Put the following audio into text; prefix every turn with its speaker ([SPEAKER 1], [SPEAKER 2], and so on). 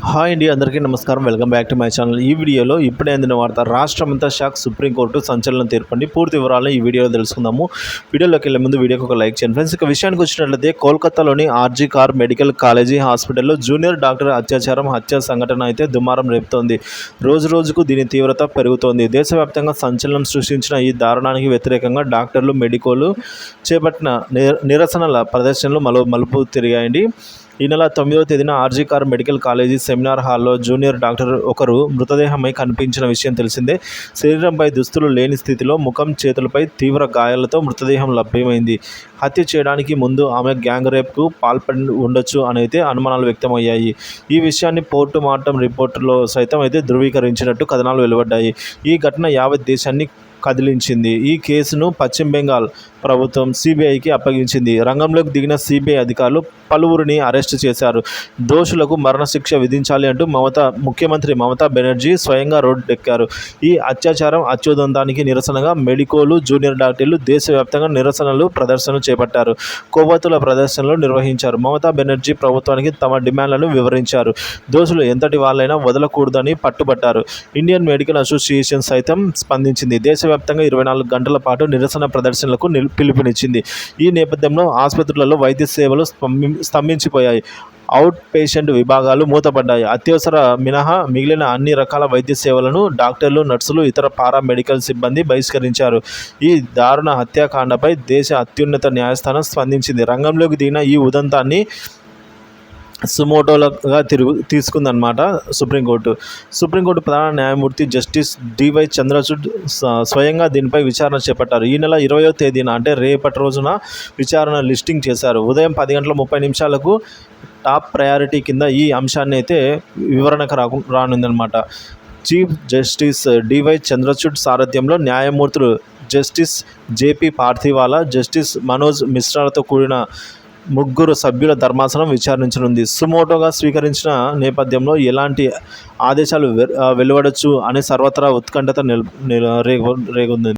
[SPEAKER 1] Hi అండి, అందరికీ నమస్కారం. Welcome back to my channel. ఈ వీడియోలో ఇప్పుడే అందిన వార్త, రాష్ట్రమంతా షాక్, సుప్రీంకోర్టు సంచలనం తీర్పండి. పూర్తి వివరాలను ఈ వీడియోలో తెలుసుకుందాము. వీడియోలోకి వెళ్ళే ముందు వీడియోకి ఒక లైక్ చేయండి ఫ్రెండ్స్. ఇక విషయానికి వచ్చినట్లయితే, కోల్కతాలోని ఆర్జీ కార్ మెడికల్ కాలేజీ హాస్పిటల్లో జూనియర్ డాక్టర్ అత్యాచారం, హత్య సంఘటన అయితే దుమారం రేపుతోంది. రోజు రోజుకు దీని తీవ్రత పెరుగుతోంది. దేశవ్యాప్తంగా సంచలనం సృష్టించిన ఈ దారుణానికి వ్యతిరేకంగా డాక్టర్లు, మెడికోలు చేపట్టిన నిరసనల ప్రదర్శనలు మలుపు తిరిగాయండి. ఈ నెల 9వ తేదీన RG Kar medical college seminar హాల్లో జూనియర్ డాక్టర్ ఒకరు మృతదేహమై కనిపించిన విషయం తెలిసిందే. శరీరంపై దుస్తులు లేని స్థితిలో, ముఖం, చేతులపై తీవ్ర గాయాలతో మృతదేహం లభ్యమైంది. హత్య చేయడానికి ముందు ఆమె గ్యాంగ్ రేప్కు పాల్పడి ఉండొచ్చు అనైతే అనుమానాలు వ్యక్తమయ్యాయి. ఈ విషయాన్ని పోర్టు మార్టం రిపోర్టులో సైతం అయితే ధృవీకరించినట్టు కథనాలు వెలువడ్డాయి. ఈ ఘటన యావత్ దేశాన్ని కదిలించింది. ఈ కేసును పశ్చిమ బెంగాల్ ప్రభుత్వం సిబిఐకి అప్పగించింది. రంగంలోకి దిగిన సిబిఐ అధికారులు పలువురిని అరెస్టు చేశారు. దోషులకు మరణశిక్ష విధించాలి అంటూ ముఖ్యమంత్రి మమతా బెనర్జీ స్వయంగా రోడ్డెక్కారు. ఈ అత్యాచారం, అత్యుదంతానికి నిరసనగా మెడికోలు, జూనియర్ డాక్టర్లు దేశవ్యాప్తంగా ప్రదర్శనలు చేపట్టారు. కొవ్వొత్తుల ప్రదర్శనలు నిర్వహించారు. మమతా బెనర్జీ ప్రభుత్వానికి తమ డిమాండ్లను వివరించారు. దోషులు ఎంతటి వాళ్ళైనా వదలకూడదని పట్టుబట్టారు. ఇండియన్ మెడికల్ అసోసియేషన్ సైతం స్పందించింది. దేశవ్యాప్తంగా 24 గంటల పాటు నిరసన ప్రదర్శనలకు పిలుపునిచ్చింది. ఈ నేపథ్యంలో ఆసుపత్రులలో వైద్య సేవలు స్తంభించిపోయాయి. అవుట్ పేషెంట్ విభాగాలు మూతపడ్డాయి. అత్యవసర మినహా మిగిలిన అన్ని రకాల వైద్య సేవలను డాక్టర్లు, నర్సులు, ఇతర పారామెడికల్ సిబ్బంది బహిష్కరించారు. ఈ దారుణ హత్యాకాండపై దేశ అత్యున్నత న్యాయస్థానం స్పందించింది. రంగంలోకి దిగిన ఈ ఉదంతాన్ని సుమోటోగా తీసుకుందన్నమాట సుప్రీంకోర్టు ప్రధాన న్యాయమూర్తి జస్టిస్ డివై చంద్రచూడ్ స్వయంగా దీనిపై విచారణ చేపట్టారు. ఈ నెల 20వ తేదీన అంటే రేపటి రోజున విచారణ లిస్టింగ్ చేశారు. ఉదయం 10:30 టాప్ ప్రయారిటీ కింద ఈ అంశాన్ని అయితే వివరణకు రానుందన్నమాట. చీఫ్ జస్టిస్ డివై చంద్రచూడ్ సారథ్యంలో న్యాయమూర్తులు justice JP Pardiwala, justice Manoj మిశ్రాలతో కూడిన 3 సభ్యుల ధర్మాసనం విచారించనుంది. సుమోటోగా స్వీకరించిన నేపథ్యంలో ఎలాంటి ఆదేశాలు వెలువడొచ్చు అనే సర్వత్రా ఉత్కంఠత రేగుంది.